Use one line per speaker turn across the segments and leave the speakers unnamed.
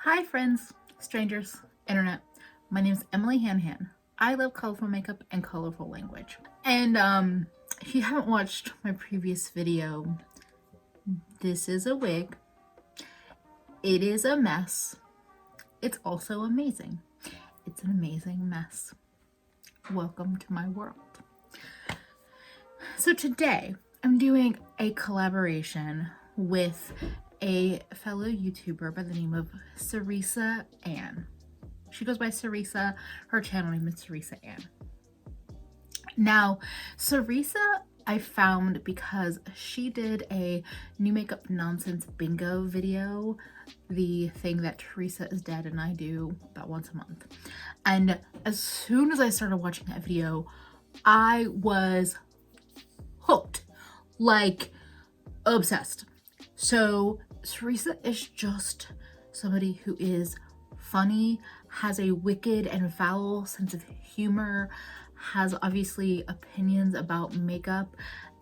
Hi friends, strangers, internet. My name is Emily Hanhan. I love colorful makeup and colorful language. And if you haven't watched my previous video, this is a wig. It is a mess. It's also amazing. It's an amazing mess. Welcome to my world. So today I'm doing a collaboration with a fellow YouTuber by the name of Syresa Ann. She goes by Syresa. Her channel name is Syresa Ann. Now, Syresa I found because she did a new makeup nonsense bingo video, the thing that Teresa is dead and I do about once a month. And as soon as I started watching that video, I was hooked, like obsessed. So Syresa is just somebody who is funny, has a wicked and foul sense of humor, has obviously opinions about makeup,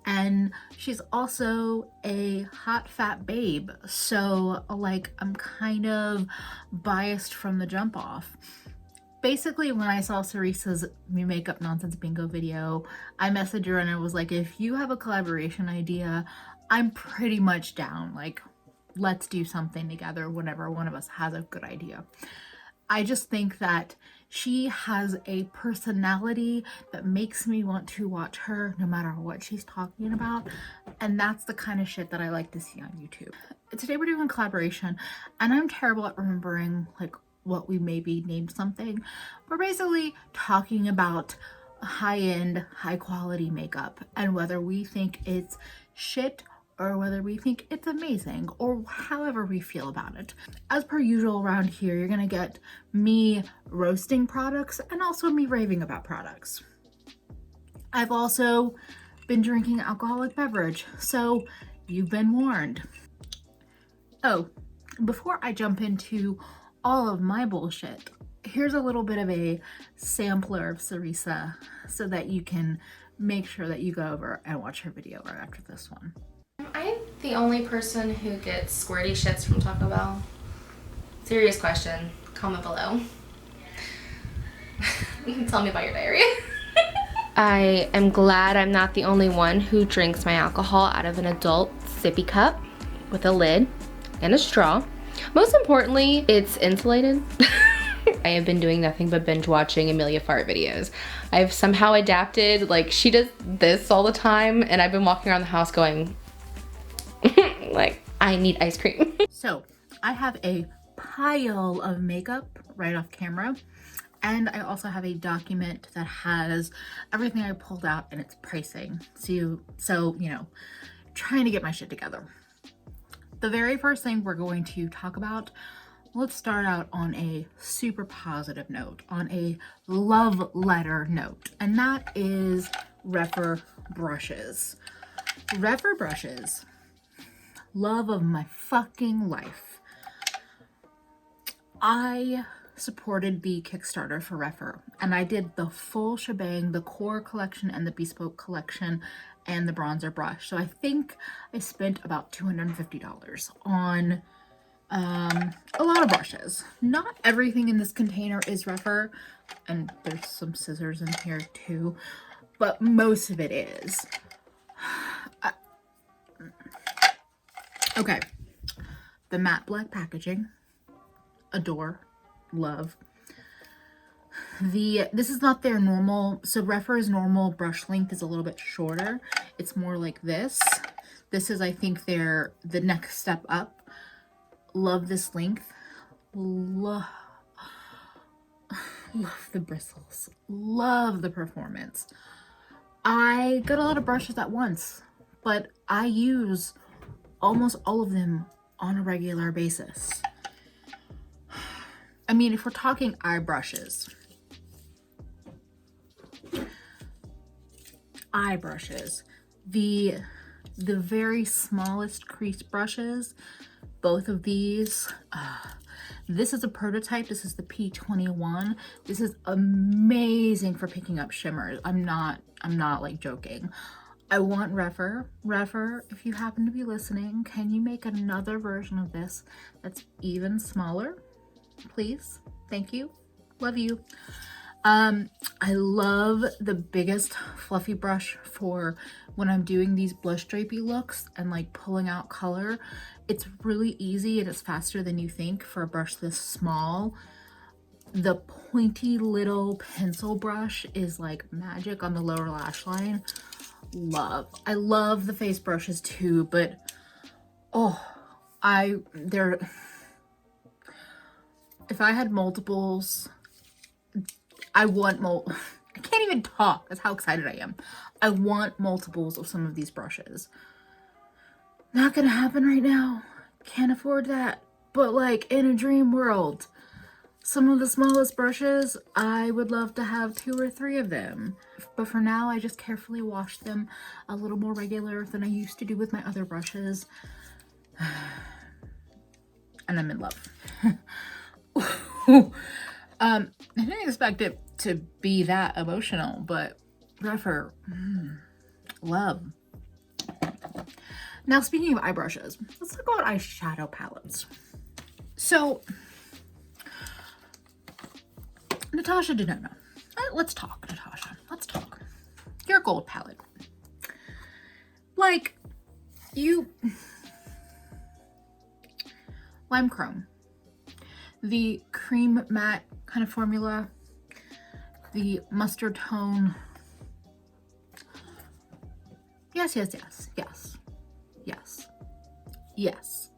and she's also a hot fat babe. So like I'm kind of biased from the jump off. Basically, when I saw Syresa's new makeup nonsense bingo video, I messaged her and I was like, if you have a collaboration idea, I'm pretty much down. Like, let's do something together whenever one of us has a good idea. I just think that she has a personality that makes me want to watch her no matter what she's talking about. And that's the kind of shit that I like to see on YouTube. Today we're doing a collaboration and I'm terrible at remembering like what we maybe named something. We're basically talking about high-end, high-quality makeup and whether we think it's shit or whether we think it's amazing, or however we feel about it. As per usual around here, you're gonna get me roasting products and also me raving about products. I've also been drinking alcoholic beverage, so you've been warned. Oh, before I jump into all of my bullshit, here's a little bit of a sampler of Syresa so that you can make sure that you go over and watch her video right after this one.
I'm the only person who gets squirty shits from Taco Bell. Serious question. Comment below. Tell me about your diarrhea. I am glad I'm not the only one who drinks my alcohol out of an adult sippy cup with a lid and a straw. Most importantly, it's insulated. I have been doing nothing but binge watching Amelia fart videos. I've somehow adapted, like she does this all the time and I've been walking around the house going, like, I need ice cream.
So I have a pile of makeup right off camera, and I also have a document that has everything I pulled out and its pricing. So you know, trying to get my shit together. The very first thing we're going to talk about, let's start out on a super positive note, on a love letter note, and that is Raphir brushes. Raphir brushes. Love of my fucking life. I supported the Kickstarter for Raphir and I did the full shebang, the core collection and the bespoke collection and the bronzer brush. So I think I spent about $250 on a lot of brushes. Not everything in this container is Raphir, and there's some scissors in here too, but most of it is. Okay, the matte black packaging, adore, love. This is not their normal, so Raphir's normal brush length is a little bit shorter. It's more like this. This is, I think, the next step up. Love this length. Love the bristles. Love the performance. I got a lot of brushes at once, but I use almost all of them on a regular basis. I mean, if we're talking eye brushes, the very smallest crease brushes, both of these, this is a prototype. This is the P21. This is amazing for picking up shimmers. I'm not like joking. I want Raphir. Raphir, if you happen to be listening, can you make another version of this that's even smaller? please. Thank you. Love you. I love the biggest fluffy brush for when I'm doing these blush drapey looks and like pulling out color. It's really easy and it's faster than you think for a brush this small. The pointy little pencil brush is like magic on the lower lash line. Love. I love the face brushes too, but oh, if I had multiples, I can't even talk. That's how excited I am. I want multiples of some of these brushes. Not gonna happen right now. Can't afford that. But like in a dream world, some of the smallest brushes, I would love to have 2 or 3 of them. But for now, I just carefully wash them a little more regular than I used to do with my other brushes. And I'm in love. I didn't expect it to be that emotional, but Raphir, love. Now, speaking of eye brushes, let's talk about eyeshadow palettes. So, Natasha Denona. Let's talk, Natasha. Let's talk. Your gold palette. Like, Lime Chrome. The cream matte kind of formula. The mustard tone. Yes, yes, yes, yes. Yes. Yes.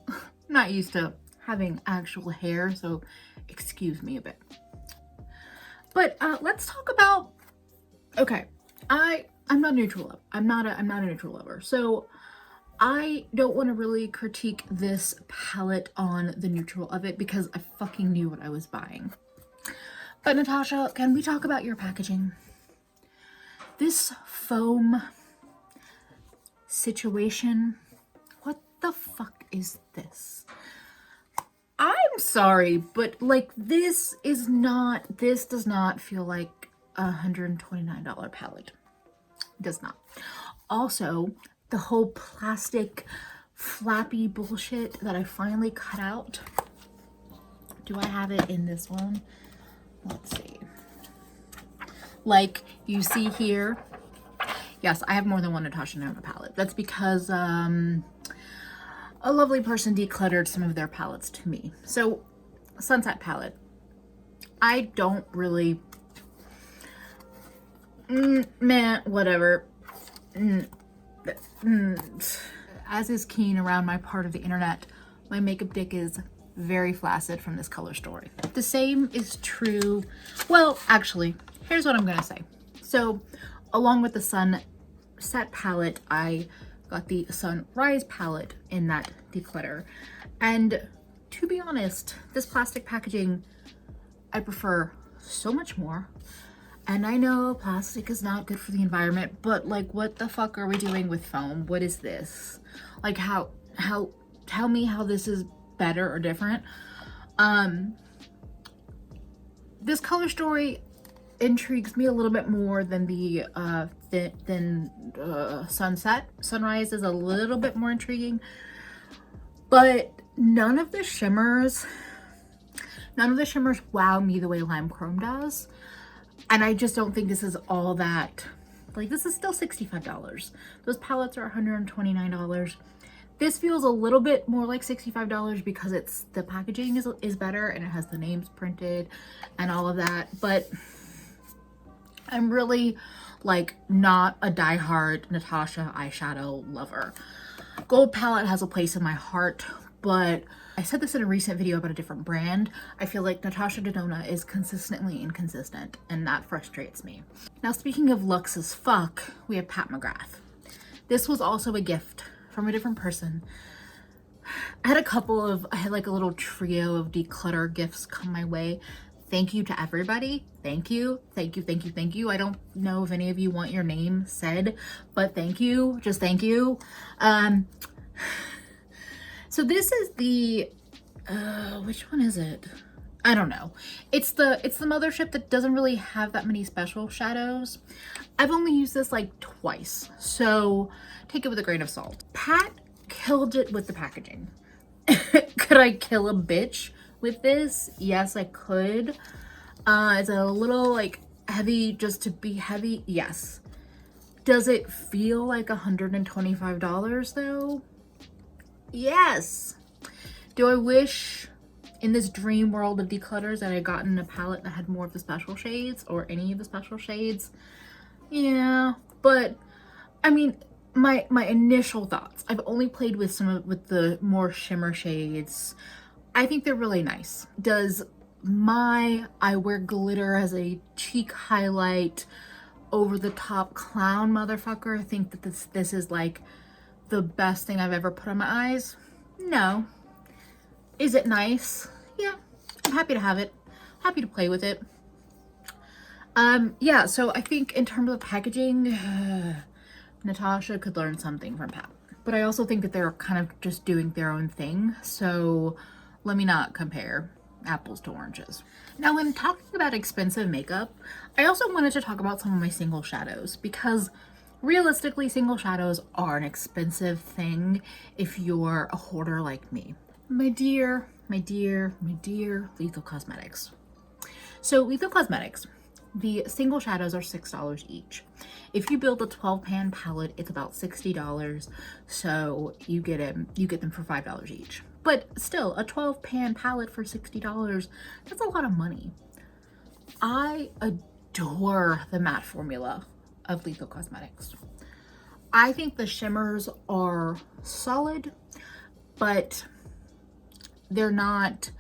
I'm not used to having actual hair, so excuse me a bit. But let's talk about, okay, I'm not neutral. I'm not a neutral lover. So I don't want to really critique this palette on the neutral of it because I fucking knew what I was buying. But Natasha, can we talk about your packaging? This foam situation, what the fuck is this? I'm sorry, but like this does not feel like a $129 palette. It does not. Also, the whole plastic flappy bullshit that I finally cut out. Do I have it in this one? Let's see. Like you see here. Yes, I have more than one Natasha Denona palette. That's because a lovely person decluttered some of their palettes to me. So, Sunset palette. I don't really... whatever. As is keen around my part of the internet, my makeup dick is very flaccid from this color story. The same is true... Well, actually, here's what I'm going to say. So, along with the Sunset palette, I got the Sunrise palette in that declutter. And to be honest, this plastic packaging I prefer so much more. And I know plastic is not good for the environment, but like what the fuck are we doing with foam? What is this? Like tell me how this is better or different. This color story intrigues me a little bit more than the Sunset. Sunrise is a little bit more intriguing, but none of the shimmers wow me the way Lime Chrome does. And I just don't think this is all that, like this is still $65. Those palettes are $129. This feels a little bit more like $65 because the packaging is better and it has the names printed and all of that. But I'm really like not a diehard Natasha eyeshadow lover. Gold palette has a place in my heart, but I said this in a recent video about a different brand. I feel like Natasha Denona is consistently inconsistent, and that frustrates me. Now, speaking of looks as fuck, we have Pat McGrath. This was also a gift from a different person. I had like a little trio of declutter gifts come my way. Thank you to everybody. Thank you. Thank you, thank you, thank you. I don't know if any of you want your name said, but thank you. Just thank you. So this is the, which one is it? I don't know. It's the Mothership that doesn't really have that many special shadows. I've only used this like twice, so take it with a grain of salt. Pat killed it with the packaging. Could I kill a bitch With this, yes, I could. It's a little like heavy just to be heavy. Yes. Does it feel like $125 though? Yes. Do I wish in this dream world of declutters that I had gotten a palette that had more of the special shades or any of the special shades? Yeah, but I mean, my initial thoughts, I've only played with with the more shimmer shades. I think they're really nice. Does my I wear glitter as a cheek highlight over the top clown motherfucker think that this is like the best thing I've ever put on my eyes? No. Is it nice? Yeah, I'm happy to have it. Happy to play with it. Yeah, so I think in terms of packaging, Natasha could learn something from Pat. But I also think that they're kind of just doing their own thing. So let me not compare apples to oranges. Now, when talking about expensive makeup, I also wanted to talk about some of my single shadows because realistically, single shadows are an expensive thing if you're a hoarder like me. My dear Lethal Cosmetics. So Lethal Cosmetics, the single shadows are $6 each. If you build a 12-pan palette, it's about $60. So you get them for $5 each. But still, a 12-pan palette for $60, that's a lot of money. I adore the matte formula of Lethal Cosmetics. I think the shimmers are solid, but they're not,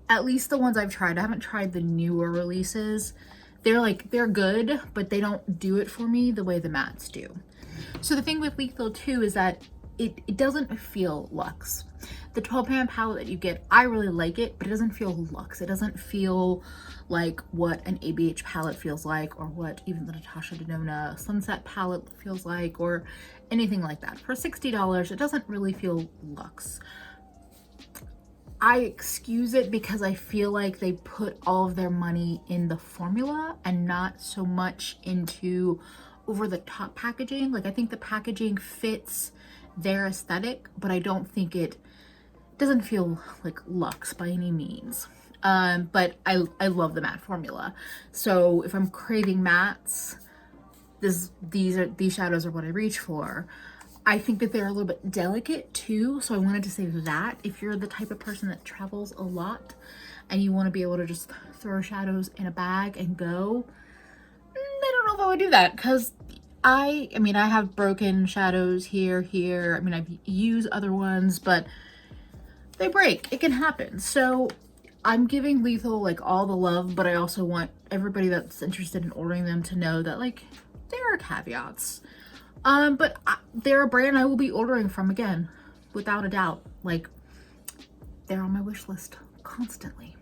at least the ones I've tried. I haven't tried the newer releases. They're good, but they don't do it for me the way the mattes do. So the thing with Lethal too is that it doesn't feel luxe. The 12-pan palette that you get, I really like it, but it doesn't feel luxe. It doesn't feel like what an ABH palette feels like, or what even the Natasha Denona Sunset palette feels like, or anything like that. For $60, it doesn't really feel luxe. I excuse it because I feel like they put all of their money in the formula and not so much into over-the-top packaging. Like, I think the packaging fits their aesthetic, but I don't think it doesn't feel like luxe by any means. But I love the matte formula. So if I'm craving mattes, these shadows are what I reach for. I think that they're a little bit delicate too, so I wanted to say that if you're the type of person that travels a lot and you want to be able to just throw shadows in a bag and go, I don't know if I would do that, because I mean, I have broken shadows here. I mean, I've used other ones, but they break. It can happen. So I'm giving Lethal like all the love, but I also want everybody that's interested in ordering them to know that like there are caveats. But they're a brand I will be ordering from again, without a doubt. Like, they're on my wish list constantly.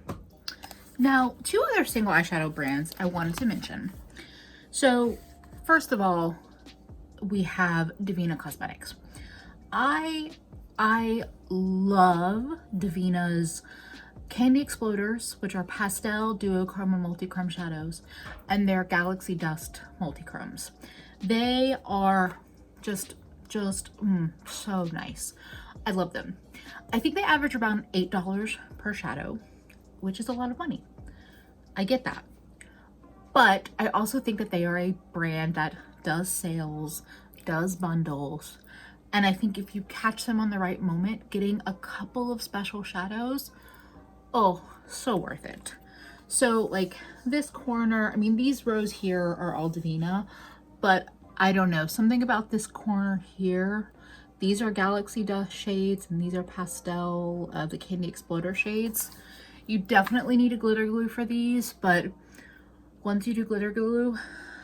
Now, two other single eyeshadow brands I wanted to mention. So, first of all, we have Devinah Cosmetics. I love Devinah's Candy Exploders, which are pastel, duochrome, and multi-chrome shadows, and their Galaxy Dust multi-chromes. They are just so nice. I love them. I think they average around $8 per shadow, which is a lot of money. I get that. But I also think that they are a brand that does sales, does bundles, and I think if you catch them on the right moment, getting a couple of special shadows, oh, so worth it. So like this corner, I mean, these rows here are all Devinah, but I don't know, something about this corner here. These are Galaxy Dust shades and these are pastel, the Candy Exploder shades. You definitely need a glitter glue for these, but once you do glitter glue,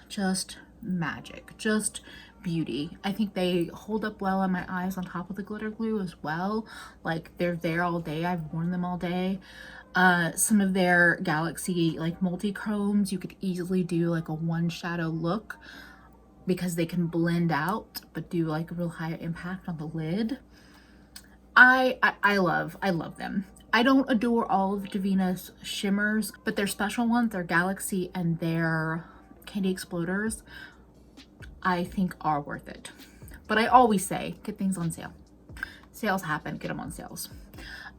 just magic, just beauty. I think they hold up well on my eyes on top of the glitter glue as well. Like, they're there all day. I've worn them all day. Some of their Galaxy like multi-chromes, you could easily do like a one shadow look because they can blend out but do like a real high impact on the lid. I love them. I don't adore all of Devinah's shimmers, but their special ones, their Galaxy and their Candy Exploders, I think are worth it. But I always say, get things on sale. Sales happen, get them on sales.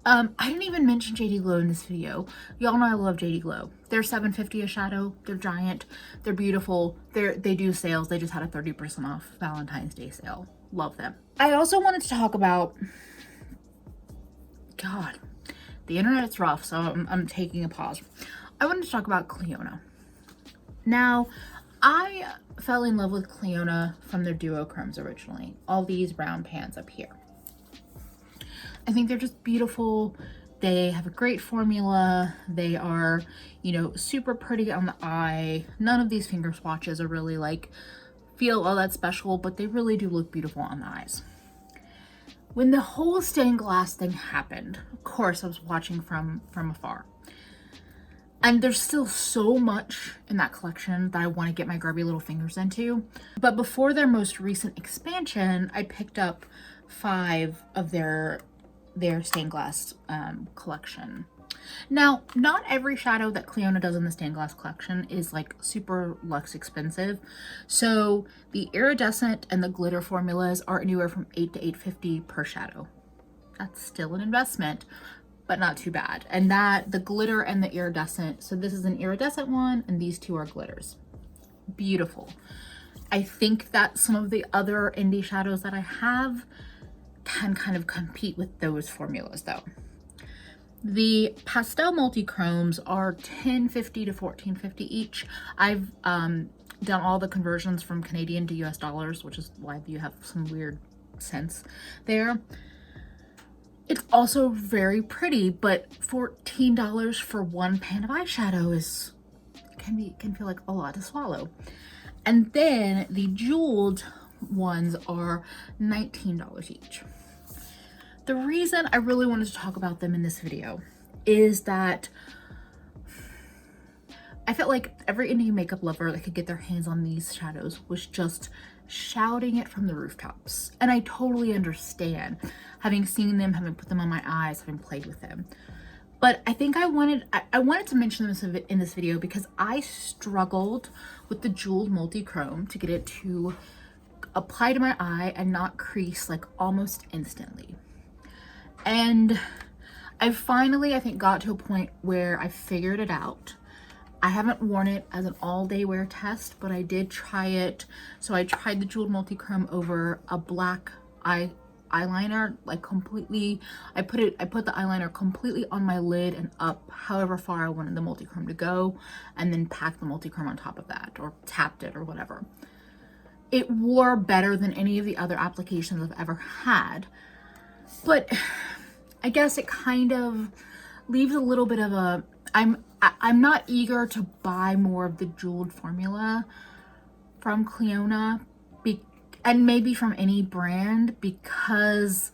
I didn't even mention JD Glow in this video. Y'all know I love JD Glow. They're $7.50 a shadow. They're giant. They're beautiful. They do sales. They just had a 30% off Valentine's Day sale. Love them. I also wanted to talk about, God, the internet's rough, so I'm taking a pause. I wanted to talk about Clionadh. Now, I fell in love with Clionadh from their duochromes originally. All these brown pans up here. I think they're just beautiful. They have a great formula. They are, you know, super pretty on the eye. None of these finger swatches are really like feel all that special, but they really do look beautiful on the eyes. When the whole stained glass thing happened, of course I was watching from afar. And there's still so much in that collection that I want to get my grubby little fingers into. But before their most recent expansion, I picked up 5 of their stained glass collection. Now, not every shadow that Clionadh does in the stained glass collection is like super luxe expensive. So the iridescent and the glitter formulas are anywhere from $8 to $8.50 per shadow. That's still an investment, but not too bad. And that the glitter and the iridescent, so this is an iridescent one and these 2 are glitters. Beautiful. I think that some of the other indie shadows that I have can kind of compete with those formulas though. The pastel multi-chromes are $10.50 to $14.50 each. I've done all the conversions from Canadian to US dollars, which is why you have some weird sense there. It's also very pretty, but $14 for one pan of eyeshadow can feel like a lot to swallow. And then the jeweled ones are $19 each. The reason I really wanted to talk about them in this video is that I felt like every indie makeup lover that could get their hands on these shadows was just shouting it from the rooftops. And I totally understand, having seen them, having put them on my eyes, having played with them. But I think I wanted to mention this in this video because I struggled with the jeweled multi-chrome to get it to apply to my eye and not crease like almost instantly. And I finally, I think, got to a point where I figured it out. I haven't worn it as an all-day wear test, but I did try it. So I tried the jeweled multi-chrome over a black eyeliner, like completely. I put the eyeliner completely on my lid and up however far I wanted the multi-chrome to go, and then packed the multi-chrome on top of that, or tapped it or whatever. It wore better than any of the other applications I've ever had. But I guess it kind of leaves a little bit of a, I'm not eager to buy more of the jeweled formula from Clionadh and maybe from any brand, because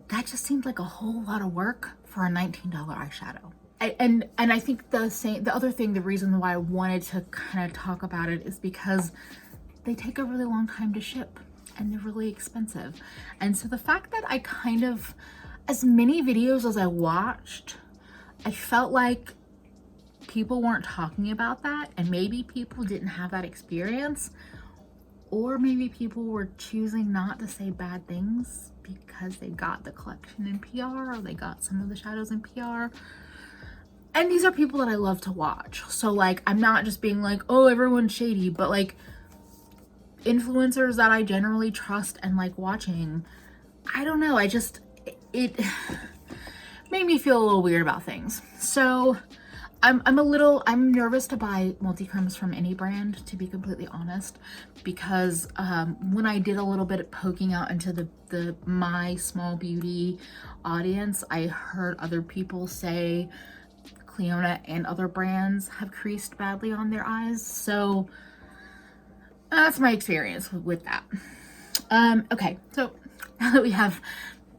that just seems like a whole lot of work for a $19 eyeshadow. And I think the reason why I wanted to kind of talk about it is because they take a really long time to ship and they're really expensive. And so the fact that I kind of, as many videos as I watched, I felt like people weren't talking about that, and maybe people didn't have that experience, or maybe people were choosing not to say bad things because they got the collection in PR or they got some of the shadows in PR. And these are people that I love to watch. So like, I'm not just being like, oh, everyone's shady, but like influencers that I generally trust and like watching. I don't know, it made me feel a little weird about things. So I'm nervous to buy multi-chromes from any brand, to be completely honest, because when I did a little bit of poking out into the my small beauty audience, I heard other people say Clionadh and other brands have creased badly on their eyes. So that's my experience with that. Okay, so now that we have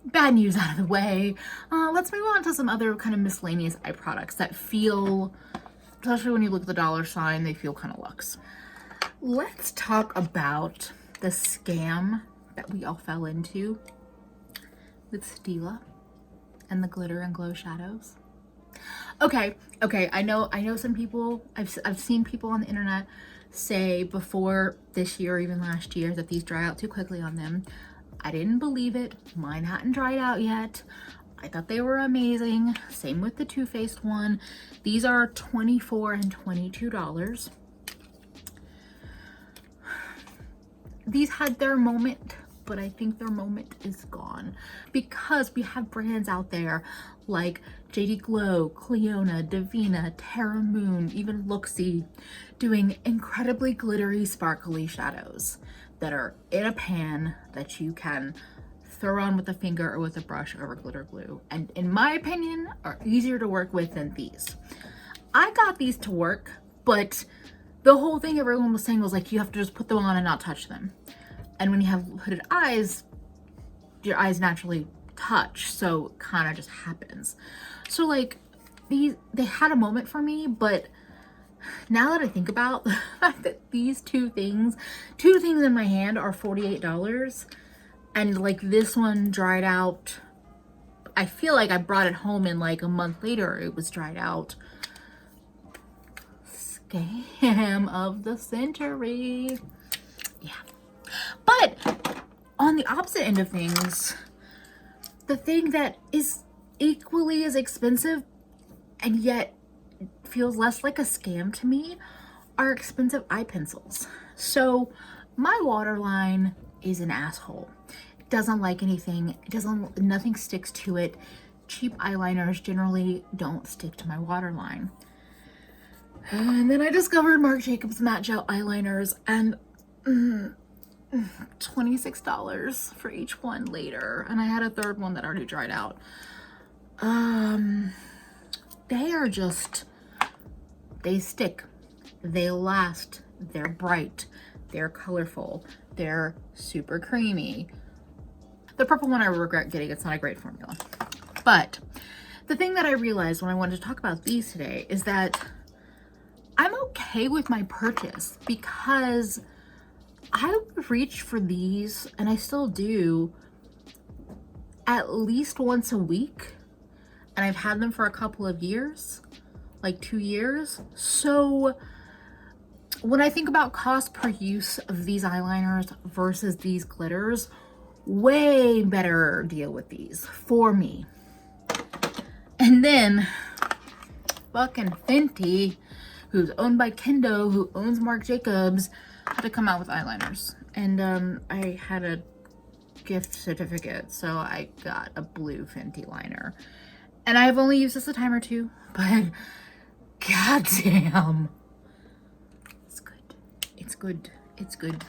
bad news out of the way, let's move on to some other kind of miscellaneous eye products that feel, especially when you look at the dollar sign, they feel kind of luxe. Let's talk about the scam that we all fell into with Stila and the glitter and glow shadows. Okay, I know some people, I've seen people on the internet say before this year or even last year that these dry out too quickly on them. I didn't believe it. Mine hadn't dried out yet. I thought they were amazing. Same with the Too Faced one. These are $24 and $22. These had their moment, but I think their moment is gone because we have brands out there like JD Glow, Clionadh, Devinah, Terra Moon, even Looksy, doing incredibly glittery, sparkly shadows that are in a pan that you can throw on with a finger or with a brush over glitter glue, and in my opinion are easier to work with than these. I got these to work, but the whole thing everyone was saying was like, you have to just put them on and not touch them. And when you have hooded eyes, your eyes naturally touch, so it kind of just happens. So like they had a moment for me, but now that I think about the fact that these two things in my hand are $48, and like this one dried out, I feel like I brought it home and like a month later it was dried out. Scam of the century. Yeah. But on the opposite end of things, the thing that is equally as expensive and yet feels less like a scam to me are expensive eye pencils. So my waterline is an asshole. It doesn't like anything. Nothing sticks to it. Cheap eyeliners generally don't stick to my waterline. And then I discovered Marc Jacobs matte gel eyeliners, and $26 for each one later. And I had a third one that already dried out. They are just, they stick, they last, they're bright, they're colorful, they're super creamy. The purple one I regret getting, it's not a great formula. But the thing that I realized when I wanted to talk about these today is that I'm okay with my purchase because I would reach for these, and I still do, at least once a week. And I've had them for a couple of years, like 2 years. So when I think about cost per use of these eyeliners versus these glitters, way better deal with these for me. And then fucking Fenty, who's owned by Kendo, who owns Marc Jacobs, had to come out with eyeliners. And I had a gift certificate, so I got a blue Fenty liner. And I've only used this a time or two, but goddamn, it's good. It's good. It's good.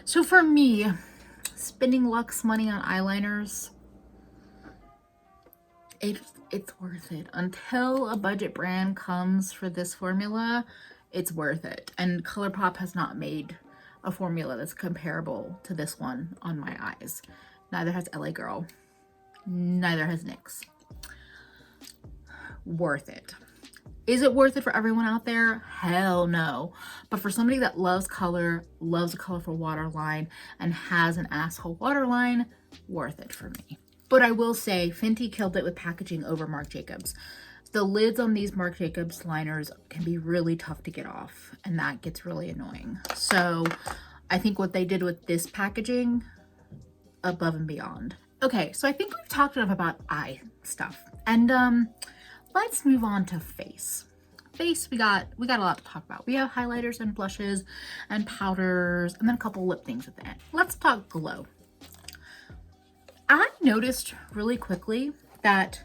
So for me, spending Luxe money on eyeliners, it's worth it. Until a budget brand comes for this formula, it's worth it. And ColourPop has not made a formula that's comparable to this one on my eyes. Neither has LA Girl. Neither has NYX. Worth it. Is it worth it for everyone out there? Hell no. But for somebody that loves color, loves a colorful waterline, and has an asshole waterline, worth it for me. But I will say, Fenty killed it with packaging over Marc Jacobs. The lids on these Marc Jacobs liners can be really tough to get off, and that gets really annoying. So I think what they did with this packaging, above and beyond. Okay, so I think we've talked enough about eye stuff. And let's move on to face. Face, we got a lot to talk about. We have highlighters and blushes and powders, and then a couple lip things at the end. Let's talk glow. I noticed really quickly that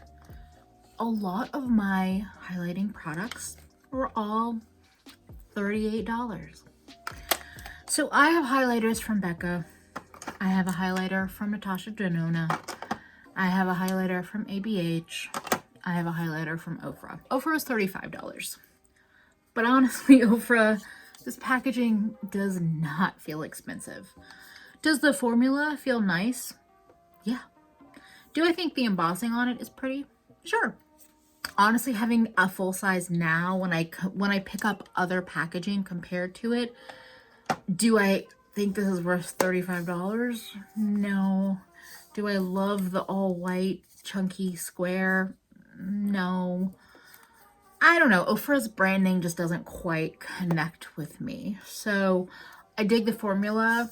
a lot of my highlighting products were all $38. So I have highlighters from Becca. I have a highlighter from Natasha Denona. I have a highlighter from ABH. I have a highlighter from Ofra. Ofra is $35. But honestly, Ofra, this packaging does not feel expensive. Does the formula feel nice? Yeah. Do I think the embossing on it is pretty? Sure. Honestly, having a full size now, when I pick up other packaging compared to it, do I think this is worth $35? No. Do I love the all white chunky square? No. I don't know. Ofra's branding just doesn't quite connect with me. So I dig the formula.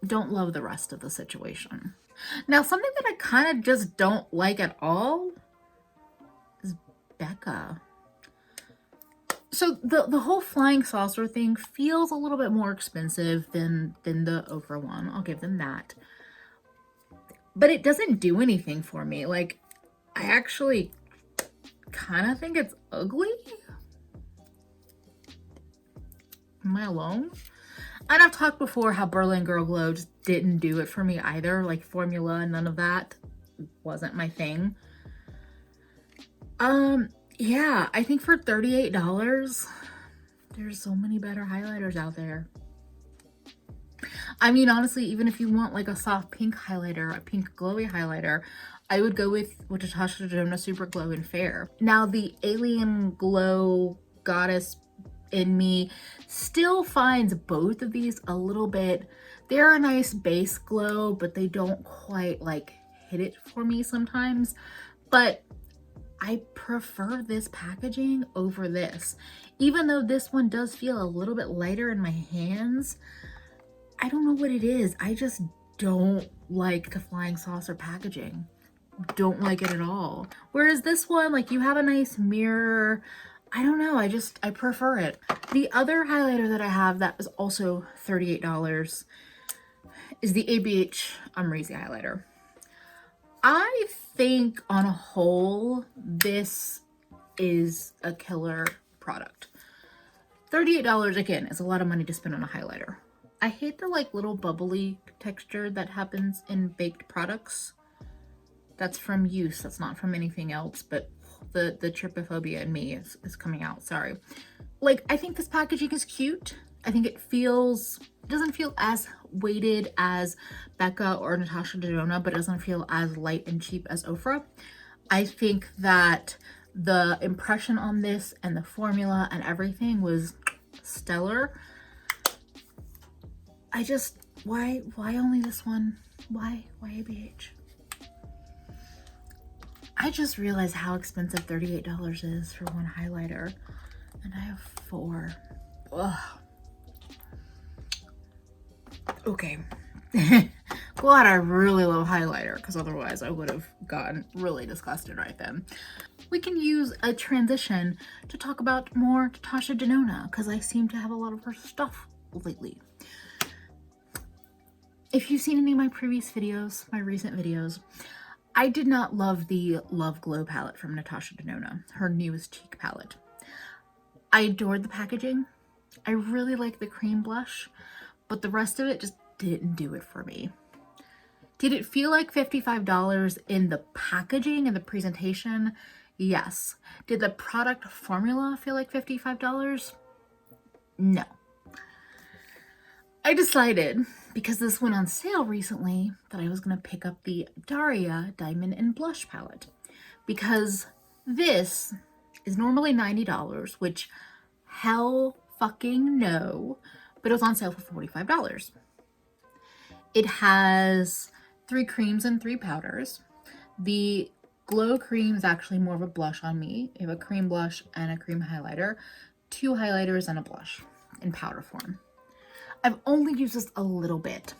Don't love the rest of the situation. Now, something that I kind of just don't like at all is Becca. So the whole flying saucer thing feels a little bit more expensive than the Oprah one. I'll give them that. But it doesn't do anything for me. Like, I actually kind of think it's ugly. Am I alone? And I've talked before how Berlin Girl Glow just didn't do it for me either. Like formula, none of that wasn't my thing. Yeah, I think for $38, there's so many better highlighters out there. I mean, honestly, even if you want like a soft pink highlighter, a pink glowy highlighter, I would go with Natasha Denona Super Glow in Fair. Now, the Alien Glow Goddess in me still finds both of these a little bit, they're a nice base glow, but they don't quite like hit it for me sometimes. But I prefer this packaging over this. Even though this one does feel a little bit lighter in my hands, I don't know what it is. I just don't like the flying saucer packaging. Don't like it at all. Whereas this one, like, you have a nice mirror. I don't know, I prefer it. The other highlighter that I have that is also $38 is the ABH Umreezy highlighter. I think on a whole, this is a killer product. $38, again, is a lot of money to spend on a highlighter. I hate the like little bubbly texture that happens in baked products. That's from use, that's not from anything else, but the trypophobia in me is coming out, sorry. Like, I think this packaging is cute. I think it doesn't feel as weighted as Becca or Natasha Denona, but it doesn't feel as light and cheap as Ofra. I think that the impression on this and the formula and everything was stellar. I just, why only this one? Why ABH? I just realized how expensive $38 is for one highlighter, and I have 4. Ugh. Okay. Glad I really love highlighter, because otherwise I would have gotten really disgusted right then. We can use a transition to talk about more Natasha Denona, because I seem to have a lot of her stuff lately. If you've seen any of my previous videos, my recent videos, I did not love the Love Glow palette from Natasha Denona, her newest cheek palette. I adored the packaging. I really like the cream blush, but the rest of it just didn't do it for me. Did it feel like $55 in the packaging and the presentation? Yes. Did the product formula feel like $55? No. I decided, because this went on sale recently, that I was going to pick up the Daria Diamond and Blush palette, because this is normally $90, which hell fucking no, but it was on sale for $45. It has 3 creams and 3 powders. The glow cream is actually more of a blush on me. You have a cream blush and a cream highlighter, 2 highlighters and a blush in powder form. I've only used this a little bit,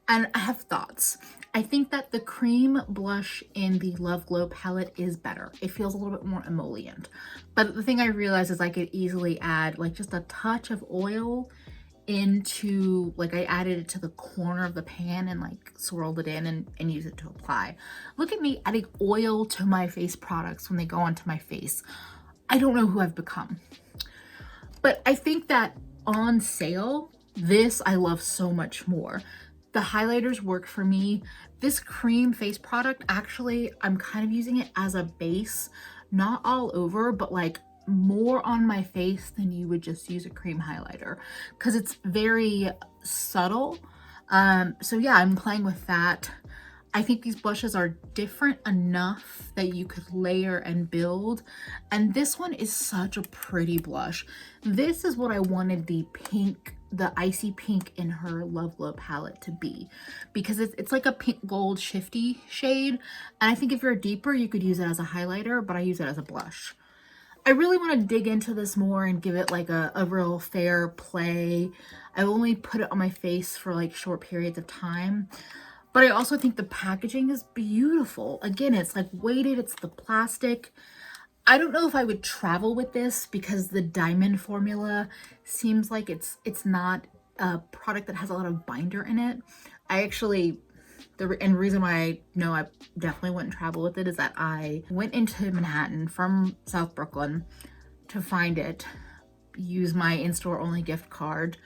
and I have thoughts. I think that the cream blush in the Love Glow palette is better. It feels a little bit more emollient. But the thing I realized is I could easily add like just a touch of oil into, like, I added it to the corner of the pan and like swirled it in and use it to apply. Look at me adding oil to my face products when they go onto my face. I don't know who I've become. But I think that on sale, this I love so much more. The highlighters work for me. This cream face product, actually, I'm kind of using it as a base, not all over, but like more on my face than you would just use a cream highlighter, because it's very subtle. So yeah, I'm playing with that. I think these blushes are different enough that you could layer and build. And this one is such a pretty blush. This is what I wanted the pink, the icy pink in her Love Glow palette to be, because it's like a pink gold shifty shade. And I think if you're deeper, you could use it as a highlighter, but I use it as a blush. I really want to dig into this more and give it like a real fair play. I've only put it on my face for like short periods of time. But I also think the packaging is beautiful. Again, it's like weighted, it's the plastic. I don't know if I would travel with this because the diamond formula seems like it's not a product that has a lot of binder in it. I actually, and the reason why I know I definitely wouldn't travel with it is that I went into Manhattan from South Brooklyn to find it, use my in-store only gift card,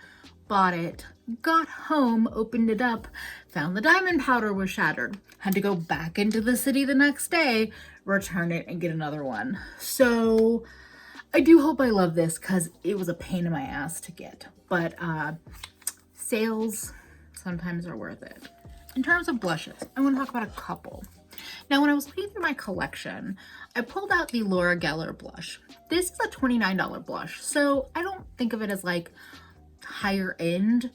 bought it, got home, opened it up, found the diamond powder was shattered, had to go back into the city the next day, return it, and get another one. So I do hope I love this because it was a pain in my ass to get, but sales sometimes are worth it. In terms of blushes, I want to talk about a couple. Now, when I was looking through my collection, I pulled out the Laura Geller blush. This is a $29 blush, so I don't think of it as like higher end,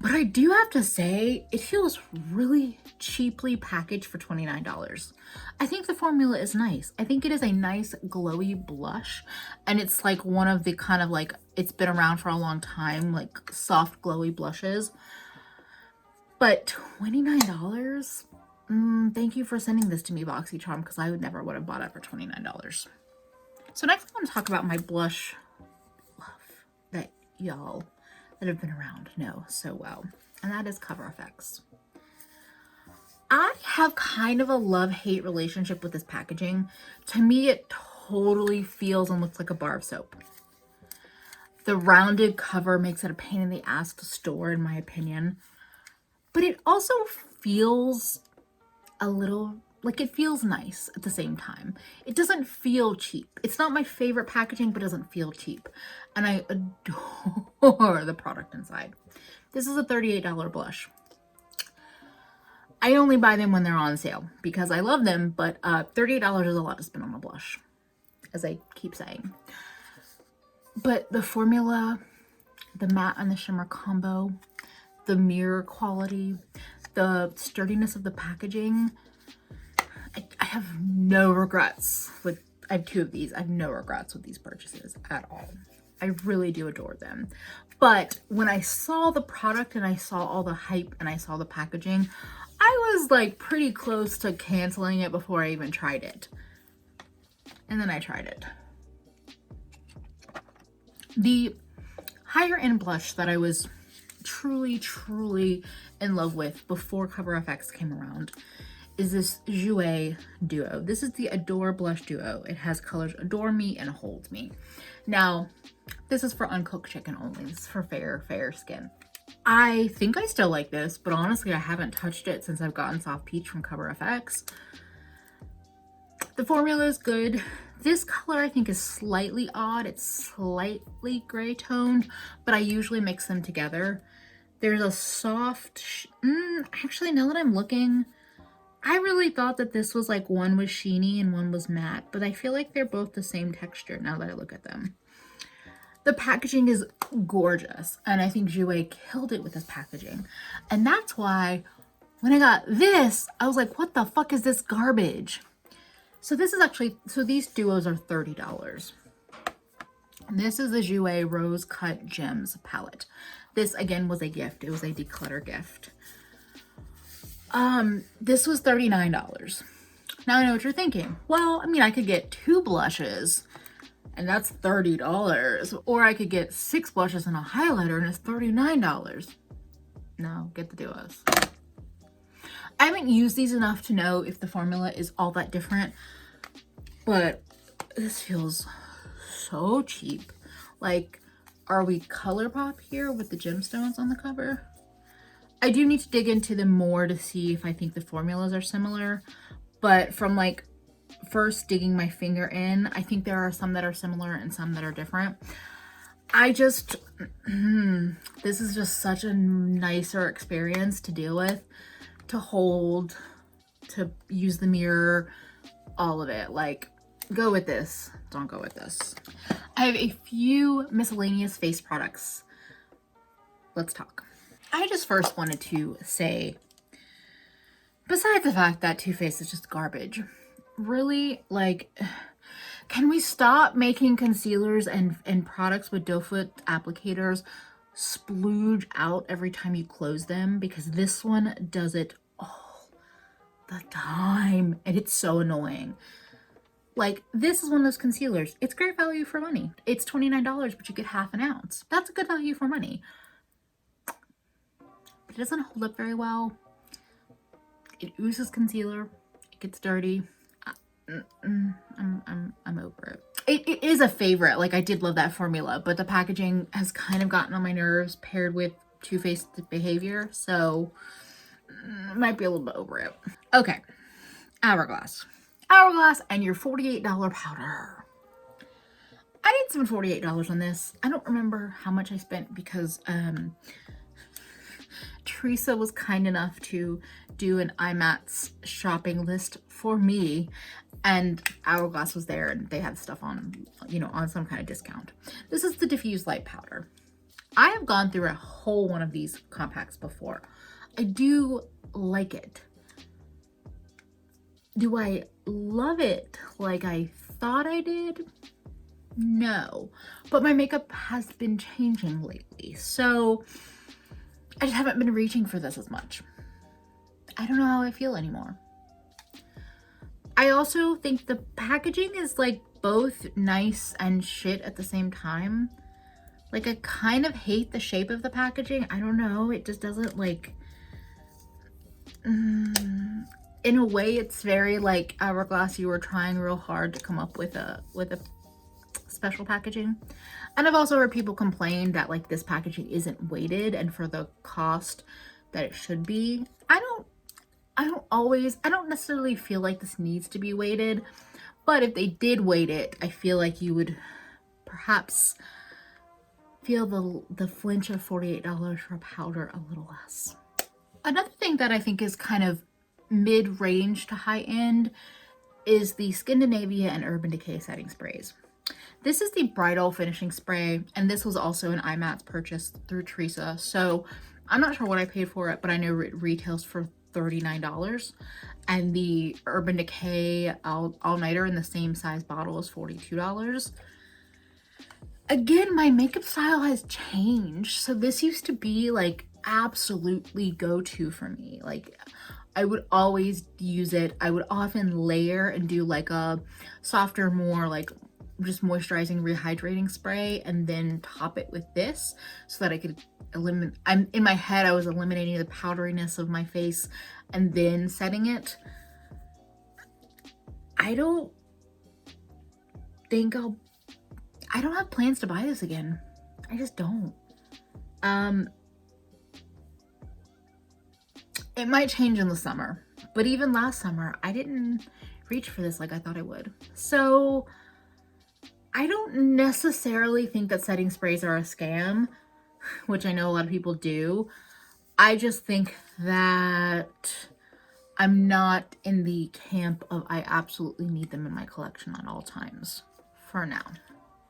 but I do have to say it feels really cheaply packaged for $29. I think the formula is nice. I think it is a nice glowy blush, and it's like one of the kind of like, it's been around for a long time, like soft glowy blushes. But $29? Thank you for sending this to me, BoxyCharm, because I would never would have bought it for $29. So next I want to talk about my blush love that y'all that have been around know so well, and that is Cover FX. I have kind of a love-hate relationship with this packaging. To me, it totally feels and looks like a bar of soap. The rounded cover makes it a pain in the ass to store, in my opinion. But it also feels a little, like it feels nice at the same time. It doesn't feel cheap. It's not my favorite packaging, but it doesn't feel cheap. And I adore the product inside. This is a $38 blush. I only buy them when they're on sale because I love them, but $38 is a lot to spend on a blush, as I keep saying. But the formula, the matte and the shimmer combo, the mirror quality, the sturdiness of the packaging, I have no regrets with, I have two of these. I have no regrets with these purchases at all. I really do adore them. But when I saw the product and I saw all the hype and I saw the packaging, I was like pretty close to canceling it before I even tried it. And then I tried it. The higher end blush that I was truly in love with before Cover FX came around is this Jouer Duo. This is the Adore Blush Duo. It has colors Adore Me and Hold Me. Now, this is for uncooked chicken only. This is for fair skin. I think I still like this, but honestly, I haven't touched it since I've gotten Soft Peach from Cover FX. The formula is good. This color I think is slightly odd. It's slightly gray toned, but I usually mix them together. There's a soft, actually now that I'm looking, I really thought that this was like one was sheeny and one was matte, but I feel like they're both the same texture now that I look at them. The packaging is gorgeous, and I think Jouer killed it with this packaging. And that's why when I got this, I was like, what the fuck is this garbage? So this is actually, so these duos are $30. And this is the Jouer Rose Cut Gems palette. This again was a gift. It was a declutter gift. This was $39. Now I know what you're thinking. Well, I mean, I could get 2 blushes and that's $30. Or I could get 6 blushes and a highlighter and it's $39. No, get the duos. I haven't used these enough to know if the formula is all that different, but this feels so cheap. Like, are we ColourPop here with the gemstones on the cover? I do need to dig into them more to see if I think the formulas are similar, but from like first digging my finger in, I think there are some that are similar and some that are different. I just, this is just such a nicer experience to deal with, to hold, to use the mirror, all of it. Like, go with this, don't go with this. I have a few miscellaneous face products. Let's talk. I just first wanted to say, besides the fact that Too Faced is just garbage, really, like, can we stop making concealers and products with doe foot applicators splooge out every time you close them? Because this one does it the time, and it's so annoying. Like, this is one of those concealers. It's great value for money. It's $29, but you get half an ounce. That's a good value for money. But it doesn't hold up very well. It oozes concealer. It gets dirty. I'm over it. It is a favorite. Like, I did love that formula, but the packaging has kind of gotten on my nerves paired with Too Faced behavior, so might be a little bit over it. Okay, Hourglass and your $48 powder. I didn't spend $48 on this. I don't remember how much I spent because Teresa was kind enough to do an IMATS shopping list for me, and Hourglass was there and they had stuff on, you know, on some kind of discount. This is the Diffuse Light Powder. I have gone through a whole one of these compacts before. I do like it. Do I love it like I thought I did? No, but my makeup has been changing lately, so I just haven't been reaching for this as much. I don't know how I feel anymore. I also think the packaging is like both nice and shit at the same time. Like, I kind of hate the shape of the packaging. I don't know, it just doesn't like, in a way it's very like Hourglass, you were trying real hard to come up with a special packaging. And I've also heard people complain that like this packaging isn't weighted, and for the cost that it should be. I don't necessarily feel like this needs to be weighted, but if they did weight it, I feel like you would perhaps feel the flinch of $48 for a powder a little less. Another thing that I think is kind of mid-range to high-end is the Scandinavia and Urban Decay setting sprays. This is the bridal finishing spray, and this was also an IMATS purchase through Teresa, so I'm not sure what I paid for it, but I know it retails for $39, and the Urban Decay all-nighter in the same size bottle is $42. Again, my makeup style has changed, so this used to be like absolutely go-to for me. Like, I would always use it. I would often layer and do like a softer, more like just moisturizing, rehydrating spray, and then top it with this so that I could eliminate, in my head I was eliminating the powderiness of my face and then setting it. I don't have plans to buy this again. I just don't. It might change in the summer, but even last summer I didn't reach for this like I thought I would. So I don't necessarily think that setting sprays are a scam, which I know a lot of people do. I just think that I'm not in the camp of I absolutely need them in my collection at all times for now.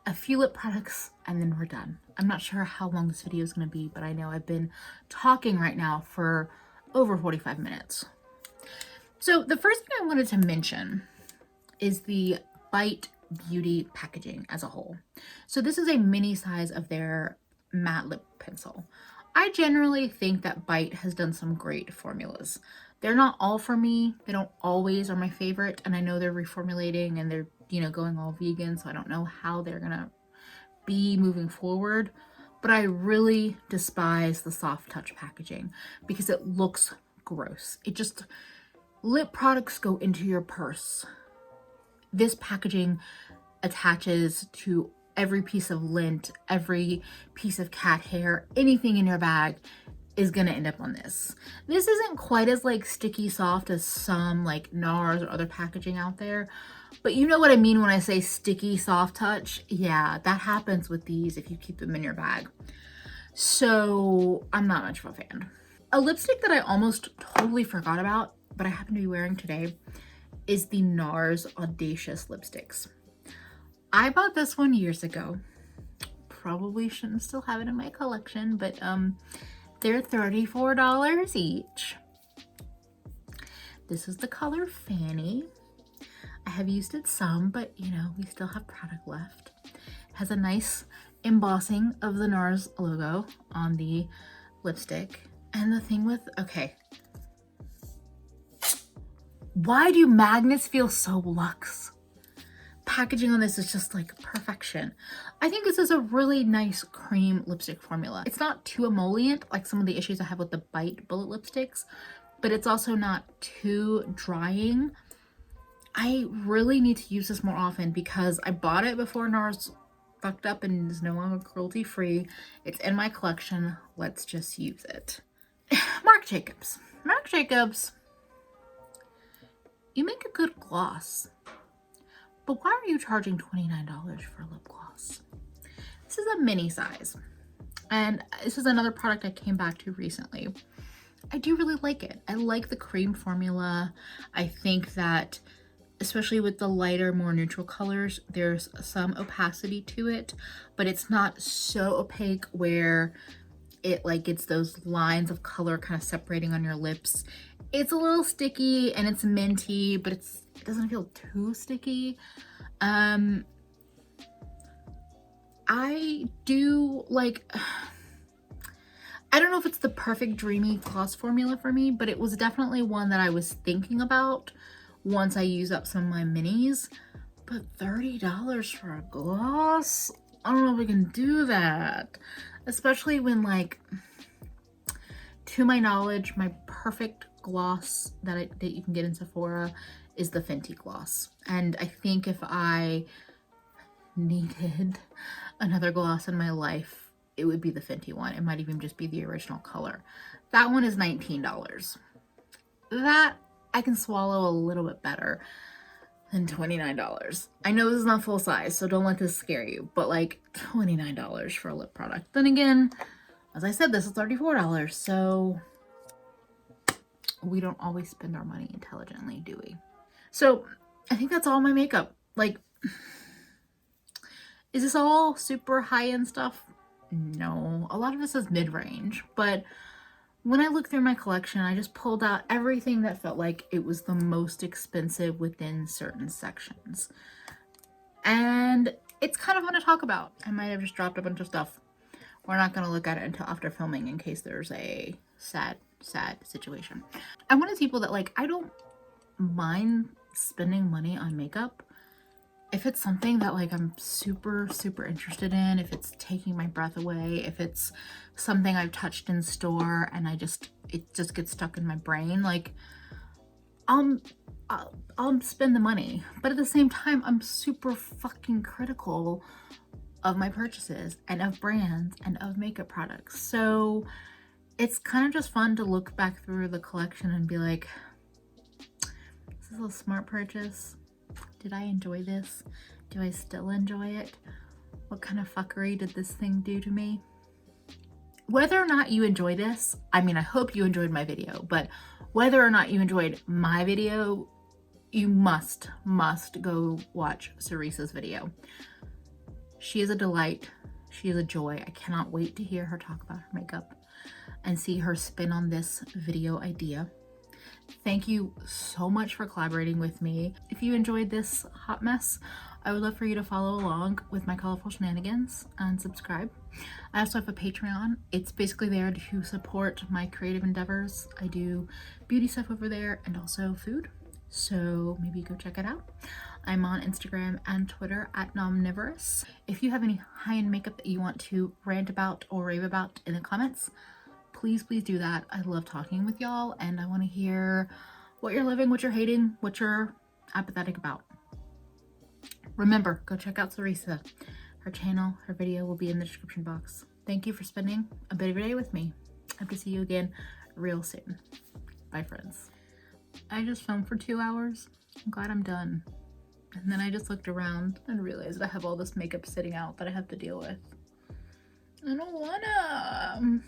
A few lip products and then we're done. I'm not sure how long this video is going to be, but I know I've been talking right now for over 45 minutes. So the first thing I wanted to mention is the Bite Beauty packaging as a whole. So this is a mini size of their matte lip pencil. I generally think that Bite has done some great formulas. They're not all for me. They don't always are my favorite, and I know they're reformulating and they're, you know, going all vegan, so I don't know how they're gonna be moving forward, but I really despise the soft touch packaging because it looks gross. It just, lip products go into your purse. This packaging attaches to every piece of lint, every piece of cat hair, anything in your bag is gonna end up on this. This isn't quite as like sticky soft as some like NARS or other packaging out there, but you know what I mean when I say sticky soft touch. Yeah, that happens with these if you keep them in your bag. So I'm not much of a fan. A lipstick that I almost totally forgot about, but I happen to be wearing today, is the NARS Audacious lipsticks. I bought this one years ago. Probably shouldn't still have it in my collection, but they're $34 each. This is the color Fanny. I have used it some, but you know, we still have product left. It has a nice embossing of the NARS logo on the lipstick. And the thing with, okay, Why do magnets feel so luxe? Packaging on this is just like perfection. I think this is a really nice cream lipstick formula. It's not too emollient like some of the issues I have with the Bite Bullet lipsticks, but it's also not too drying. I really need to use this more often because I bought it before NARS fucked up and is no longer cruelty free. It's in my collection. Let's just use it. Marc Jacobs. Marc Jacobs, you make a good gloss, but why are you charging $29 for a lip gloss? This is a mini size, and this is another product I came back to recently. I do really like it. I like the cream formula. I think that especially with the lighter, more neutral colors, there's some opacity to it, but it's not so opaque where it like gets those lines of color kind of separating on your lips. It's a little sticky and it's minty, but it doesn't feel too sticky. I do like, I don't know if it's the perfect dreamy gloss formula for me, but it was definitely one that I was thinking about once I use up some of my minis. But $30 for a gloss? I don't know if we can do that. Especially when, like, to my knowledge, my perfect gloss that you can get in Sephora is the Fenty gloss. And I think if I needed another gloss in my life, it would be the Fenty one. It might even just be the original color. That one is $19. That I can swallow a little bit better than $29. I know this is not full size, so don't let this scare you, but like $29 for a lip product. Then again, as I said, this is $34, so we don't always spend our money intelligently, do we? So I think that's all my makeup. Like, is this all super high-end stuff? No, a lot of this is mid-range, but when I look through my collection, I just pulled out everything that felt like it was the most expensive within certain sections. And it's kind of fun to talk about. I might have just dropped a bunch of stuff. We're not going to look at it until after filming in case there's a sad situation. I'm one of those people that, like, I don't mind spending money on makeup if it's something that like I'm super interested in, if it's taking my breath away, if it's something I've touched in store and it just gets stuck in my brain, like I'll spend the money. But at the same time, I'm super fucking critical of my purchases and of brands and of makeup products. So it's kind of just fun to look back through the collection and be like, this is a smart purchase. Did I enjoy this? Do I still enjoy it? What kind of fuckery did this thing do to me? Whether or not you enjoy this, I mean, I hope you enjoyed my video, but whether or not you enjoyed my video, you must go watch Syresa's video. She is a delight. She is a joy. I cannot wait to hear her talk about her makeup and see her spin on this video idea. Thank you so much for collaborating with me. If you enjoyed this hot mess, I would love for you to follow along with my colorful shenanigans and subscribe. I also have a Patreon. It's basically there to support my creative endeavors. I do beauty stuff over there and also food, so maybe go check it out. I'm on Instagram and Twitter at Nomnivorous. If you have any high-end makeup that you want to rant about or rave about in the comments, please do that. I love talking with y'all and I want to hear what you're loving, what you're hating, what you're apathetic about. Remember, go check out Syresa. Her channel, her video will be in the description box. Thank you for spending a bit of your day with me. I hope to see you again real soon. Bye, friends. I just filmed for 2 hours. I'm glad I'm done. And then I just looked around and realized I have all this makeup sitting out that I have to deal with. I don't wanna.